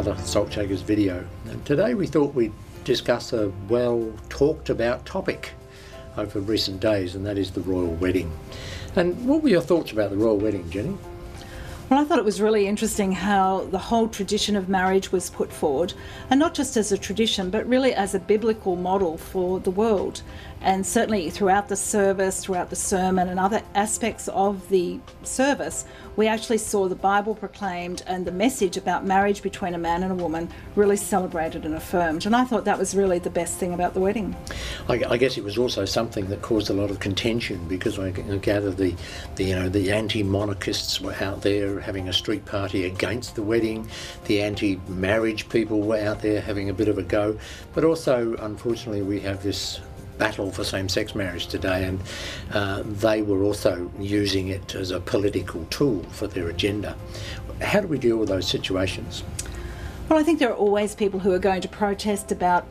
another Saltshakers video. And today we thought we'd discuss a well talked about topic over recent days, and that is the royal wedding. And what were your thoughts about the royal wedding, Jenny? Well, I thought it was really interesting how the whole tradition of marriage was put forward, and not just as a tradition, but really as a biblical model for the world. And certainly throughout the service, throughout the sermon and other aspects of the service, we actually saw the Bible proclaimed and the message about marriage between a man and a woman really celebrated and affirmed. And I thought that was really the best thing about the wedding. I guess it was also something that caused a lot of contention, because I gather the anti-monarchists were out there having a street party against the wedding. The anti-marriage people were out there having a bit of a go. But also, unfortunately, we have this battle for same-sex marriage today, and they were also using it as a political tool for their agenda. How do we deal with those situations? Well, I think there are always people who are going to protest about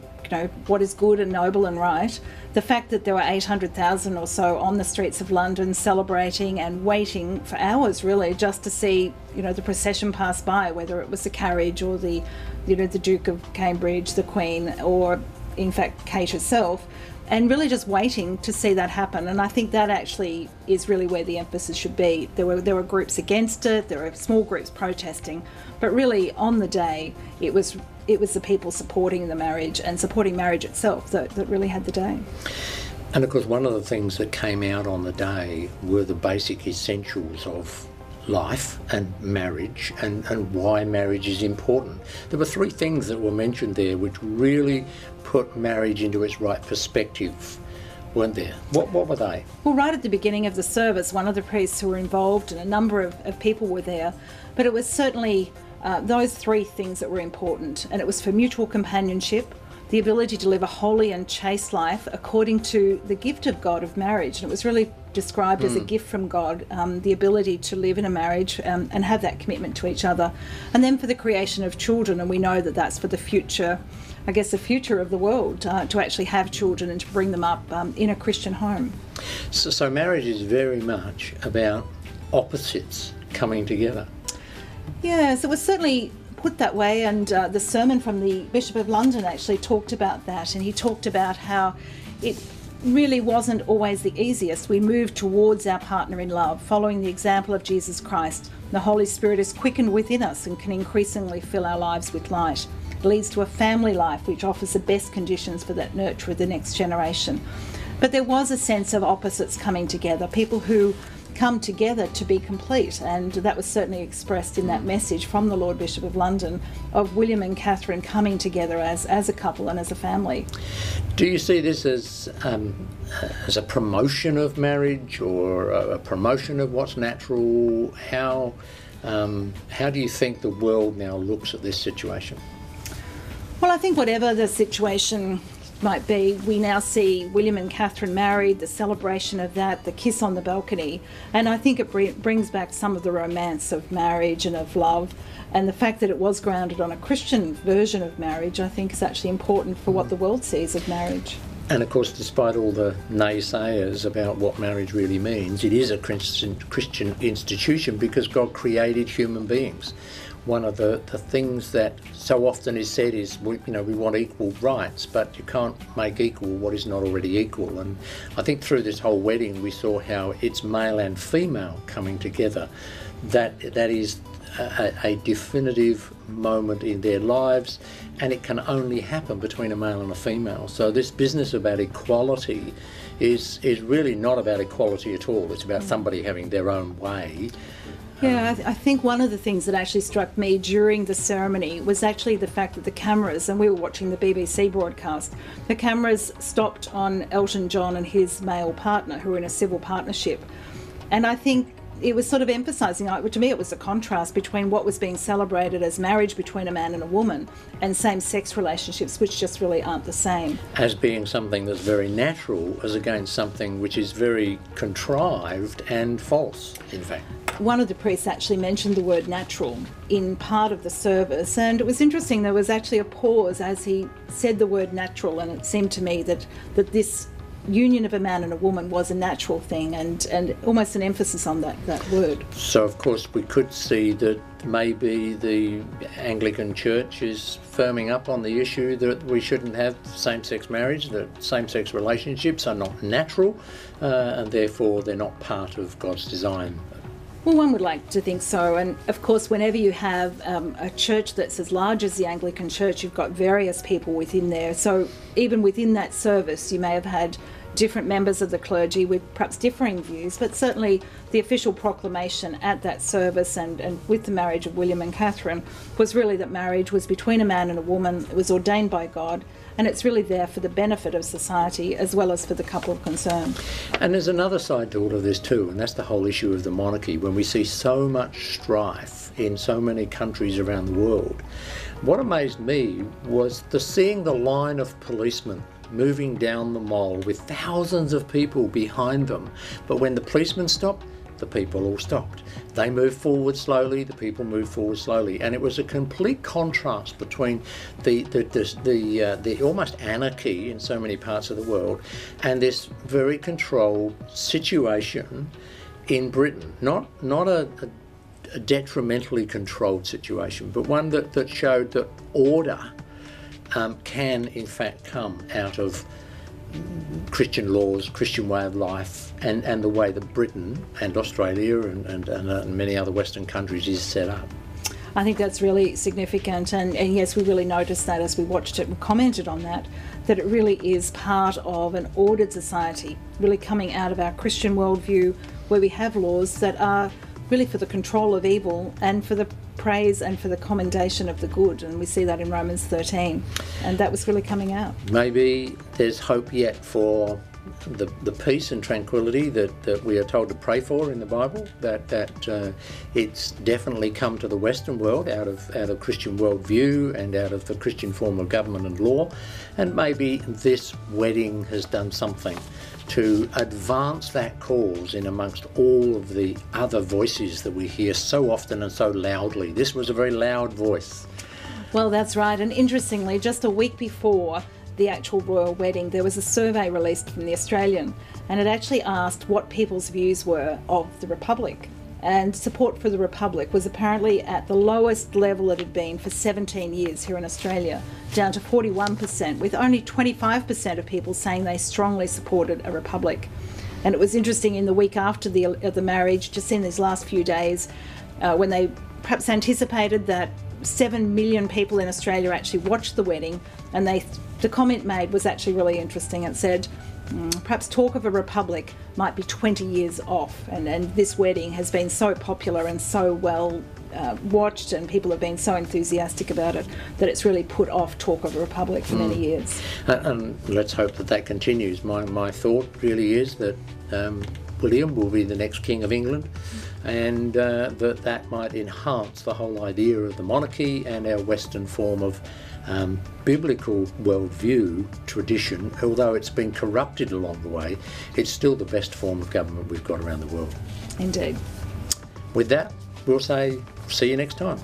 what is good and noble and right. The fact that there were 800,000 or so on the streets of London celebrating and waiting for hours really just to see the procession pass by, whether it was the carriage or the Duke of Cambridge, the Queen, or in fact Kate herself, and really just waiting to see that happen. And I think that actually is really where the emphasis should be. There were groups against it, there were small groups protesting, but really on the day it was the people supporting the marriage and supporting marriage itself that really had the day. And of course, one of the things that came out on the day were the basic essentials of life and marriage, and why marriage is important. There were three things that were mentioned there which really put marriage into its right perspective, weren't there? What were they? Well, right at the beginning of the service, one of the priests who were involved and a number of people were there, but it was certainly those three things that were important, and it was for mutual companionship, the ability to live a holy and chaste life according to the gift of God of marriage. And it was really described as a gift from God, the ability to live in a marriage and have that commitment to each other. And then for the creation of children, and we know that that's for the future, I guess the future of the world, to actually have children and to bring them up in a Christian home. So marriage is very much about opposites coming together. Yes, it was certainly put that way, and the sermon from the Bishop of London actually talked about that, and he talked about how it really wasn't always the easiest. We moved towards our partner in love, following the example of Jesus Christ. The Holy Spirit is quickened within us and can increasingly fill our lives with light. It leads to a family life which offers the best conditions for that nurture of the next generation. But there was a sense of opposites coming together, people who come together to be complete, and that was certainly expressed in that message from the Lord Bishop of London of William and Catherine coming together as a couple and as a family. Do you see this as a promotion of marriage, or a promotion of what's natural? How do you think the world now looks at this situation? Well, I think whatever the situation might be, we now see William and Catherine married, the celebration of that, the kiss on the balcony, and I think it brings back some of the romance of marriage and of love, and the fact that it was grounded on a Christian version of marriage, I think is actually important for what the world sees of marriage. And of course, despite all the naysayers about what marriage really means, it is a Christian institution because God created human beings. One of the things that so often is said is, we want equal rights, but you can't make equal what is not already equal. And I think through this whole wedding we saw how it's male and female coming together. That is a definitive moment in their lives, and it can only happen between a male and a female. So this business about equality is really not about equality at all. It's about somebody having their own way. Yeah, I think one of the things that actually struck me during the ceremony was actually the fact that the cameras, and we were watching the BBC broadcast, the cameras stopped on Elton John and his male partner who were in a civil partnership. And I think it was sort of emphasising, to me it was a contrast between what was being celebrated as marriage between a man and a woman and same-sex relationships, which just really aren't the same. As being something that's very natural as against something which is very contrived and false, in fact. One of the priests actually mentioned the word natural in part of the service, and it was interesting, there was actually a pause as he said the word natural, and it seemed to me that this union of a man and a woman was a natural thing, and almost an emphasis on that word. So, of course, we could see that maybe the Anglican Church is firming up on the issue that we shouldn't have same-sex marriage, that same-sex relationships are not natural, and therefore they're not part of God's design. Well, one would like to think so, and of course whenever you have a church that's as large as the Anglican Church, you've got various people within there. So even within that service you may have had different members of the clergy with perhaps differing views, but certainly the official proclamation at that service and with the marriage of William and Catherine was really that marriage was between a man and a woman. It was ordained by God, and it's really there for the benefit of society as well as for the couple concerned. And there's another side to all of this too, and that's the whole issue of the monarchy. When we see so much strife in so many countries around the world, what amazed me was seeing the line of policemen moving down the mall with thousands of people behind them. But when the policemen stopped, the people all stopped. They moved forward slowly, the people moved forward slowly. And it was a complete contrast between the almost anarchy in so many parts of the world and this very controlled situation in Britain. Not a detrimentally controlled situation, but one that showed that order can in fact come out of Christian laws, Christian way of life, and the way that Britain and Australia and many other Western countries is set up. I think that's really significant, and yes, we really noticed that as we watched it and commented on that it really is part of an ordered society, really coming out of our Christian worldview, where we have laws that are really for the control of evil and for the praise and for the commendation of the good, and we see that in Romans 13, and that was really coming out. Maybe there's hope yet for the peace and tranquility that we are told to pray for in the Bible, that it's definitely come to the Western world out of Christian worldview and out of the Christian form of government and law, and maybe this wedding has done something to advance that cause in amongst all of the other voices that we hear so often and so loudly. This was a very loud voice. Well, that's right, and interestingly, just a week before the actual royal wedding, there was a survey released from The Australian, and it actually asked what people's views were of the Republic. And support for the Republic was apparently at the lowest level it had been for 17 years here in Australia, down to 41%, with only 25% of people saying they strongly supported a Republic. And it was interesting, in the week after the marriage, just in these last few days, when they perhaps anticipated that 7 million people in Australia actually watched the wedding, and the comment made was actually really interesting. It said, perhaps talk of a republic might be 20 years off, and this wedding has been so popular and so well watched, and people have been so enthusiastic about it, that it's really put off talk of a republic for many years. And let's hope that continues. My thought really is that William will be the next King of England, and that might enhance the whole idea of the monarchy and our Western form of biblical worldview tradition. Although it's been corrupted along the way, it's still the best form of government we've got around the world. Indeed. With that, we'll say see you next time.